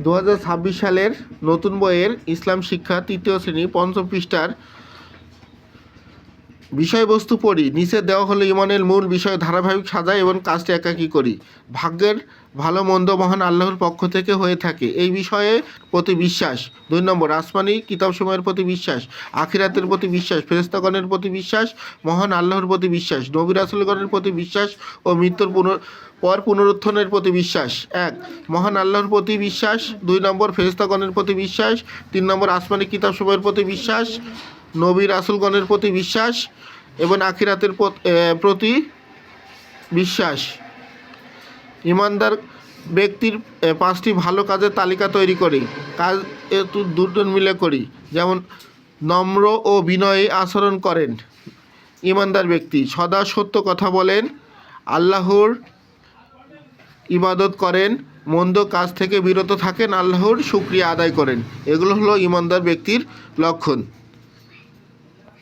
2026 সালের নতুন বইয়ের ইসলাম শিক্ষা 3য় শ্রেণী 5ম পৃষ্ঠার বিষয়বস্তু পড়ি। নিচে দেওয়া হলো ইমানের মূল বিষয় ধারাবাহিক সাজাই এবং কাজটি একাকী করি। ভাগ্যের ভালো মন্দ মহান আল্লাহর পক্ষ থেকে হয়ে থাকে, এই বিষয়ে প্রতি বিশ্বাস। 2 নম্বর, আসমানি কিতাবসমূহের প্রতি বিশ্বাস, আখিরাতের প্রতি বিশ্বাস, ফেরেশতাগণের প্রতি বিশ্বাস, মহান আল্লাহর প্রতি বিশ্বাস, নবী রাসূলগণের প্রতি বিশ্বাস ও মৃত্যুর পর পুনরুত্থানের প্রতি বিশ্বাস। 1, মহান আল্লাহর প্রতি বিশ্বাস। 2 নম্বর, ফেরেশতাগণের প্রতি বিশ্বাস। 3 নম্বর, আসমানি কিতাবসমূহের প্রতি বিশ্বাস, নবী রাসূলগণের প্রতি বিশ্বাস এবং আখিরাতের প্রতি বিশ্বাস। ইমানদার ব্যক্তির 5টি ভালো কাজের তালিকা তৈরি করি। কাজ দুটো মিলে করি। যেমন নম্র ও বিনয়ী আচরণ করেন ইমানদার ব্যক্তি, সদা সত্য কথা বলেন, আল্লাহর ইবাদত করেন, মন্দ কাজ থেকে বিরত থাকেন, আল্লাহর শুকরিয়া আদায় করেন। এগুলো হলো ইমানদার ব্যক্তির লক্ষণ।